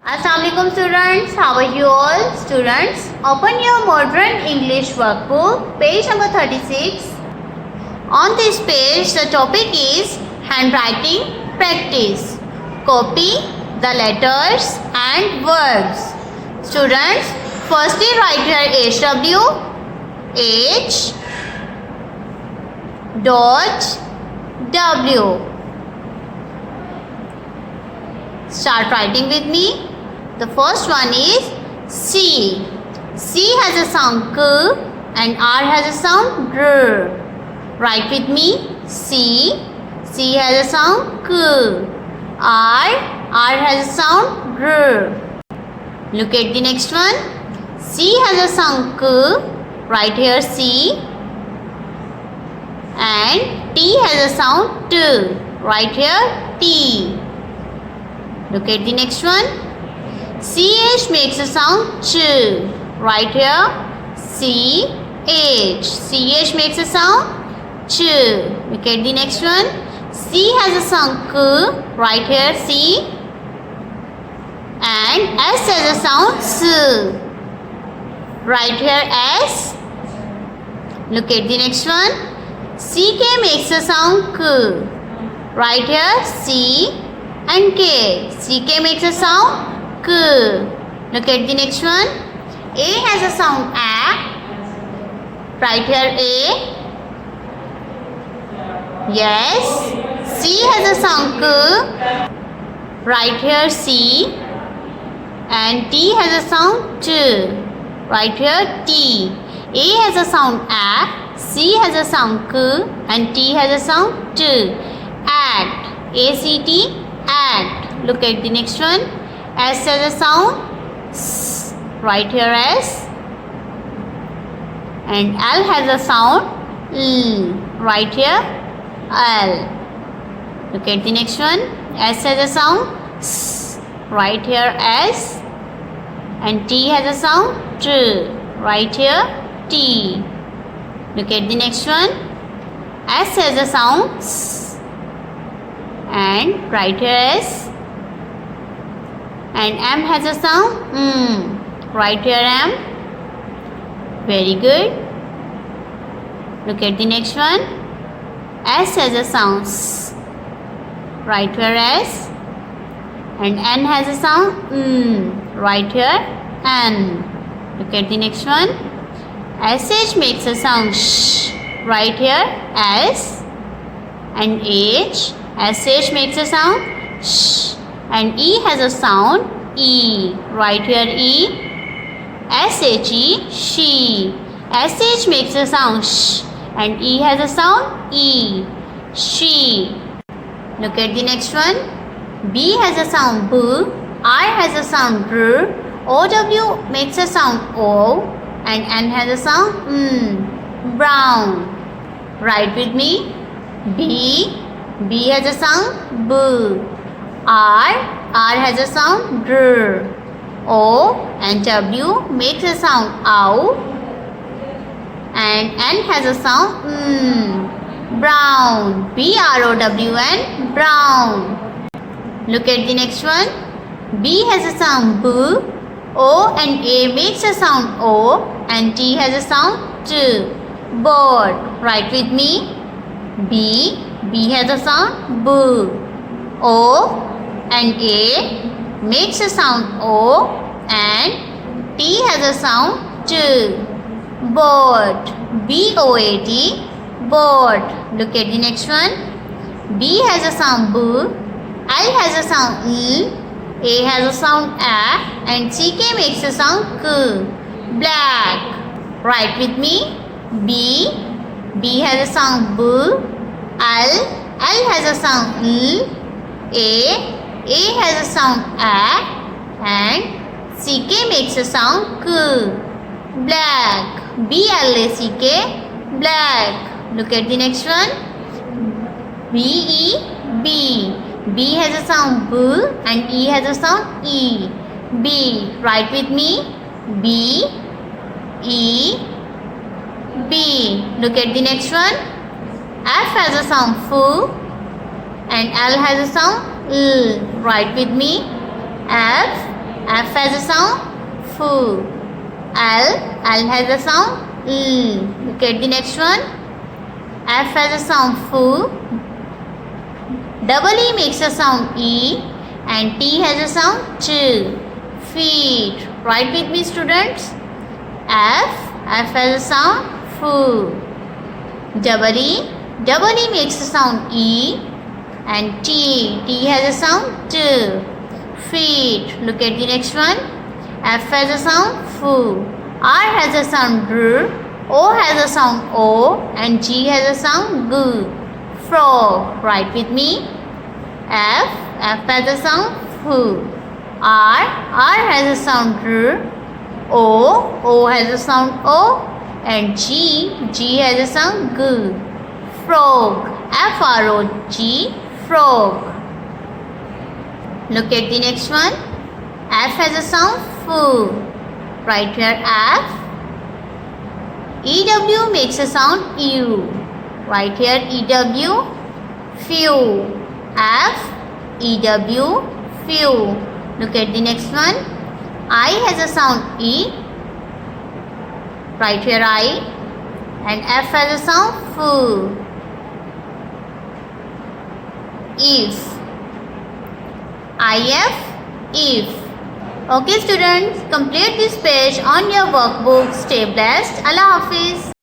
Assalamualaikum students, how are you all? Students, open your modern English workbook, page number 36. On this page, the topic is handwriting practice. Copy the letters and words. Students, firstly write here HW, H dot W. Start writing with me. The first one is C. C has a sound K and R has a sound R. Write with me. C. C has a sound K. R. R has a sound R. Look at the next one. C has a sound K. Write here C. And T has a sound T. Write here T. Look at the next one. CH makes a sound Ch. Right here CH. CH makes a sound Ch. Look at the next one. C has a sound K. Right here C. And S has a sound S. Right here S. Look at the next one. CK makes a sound K. Right here C and K. CK makes a sound K. Look at the next one. A has a sound A. Right here A. Yes. C has a sound K. Right here C. And T has a sound T. Right here T. A has a sound A. C has a sound K. And T has a sound T. Act. A-C-T. Act. Look at the next one. S has a sound S. Right here S. And L has a sound L. Right here L. Look at the next one. S has a sound S. Right here S. And T has a sound T. Right here T. Look at the next one. S has a sound S. And right here S. And M has a sound M. Right here M. Very good. Look at the next one. S has a sound S. Right here S. And N has a sound N. Right here N. Look at the next one. SH makes a sound sh. Right here S. And H. SH makes a sound sh. And E has a sound E. Right here E. SHE, she. SH makes a sound sh. And E has a sound E. She. Look at the next one. B has a sound B. I has a sound R. OW makes a sound O. And N has a sound N. Brown. Write with me. B. B has a sound B. R has a sound R. O and W makes a sound OW. And N has a sound N. Brown. BROWN. Brown. Look at the next one. B has a sound B. O and A makes a sound O. And T has a sound T. Bird. Write with me. B. B has a sound B. O and A makes a sound O. And T has a sound T. Boat. B-O-A-T. Boat. Look at the next one. B has a sound B. L has a sound L. A has a sound A. And CK makes a sound K. Black. Write with me. B. B has a sound B. L has a sound L. A has a sound A. And CK makes a sound K. Black. BLACK. Black. Look at the next one. BEB. B has a sound B. And E has a sound E. B. Write with me. B. E. B. Look at the next one. F has a sound F. And L has a sound L. Write with me. F F has a sound F. L has a sound L. Look at the next one. F has a sound F. Double E makes a sound E, and T has a sound Ch. Feet. Write with me, students. F has a sound F. Double E makes a sound E, and T has a sound T. Feet. Look at the next one. F has a sound F. R has a sound R. O has a sound O, and G has a sound G. Frog. Write with me. F has a sound F. R has a sound R. O has a sound O, and G has a sound G. Frog. Frog. Frog. Look at the next one. F has a sound F. Write here F. EW makes a sound U. Write here EW. Few. F EW. Few. Look at the next one. I has a sound E. Write here I. And F has a sound F. If. IF. If. Okay students, complete this page on your workbook. Stay blessed. Allah Hafiz.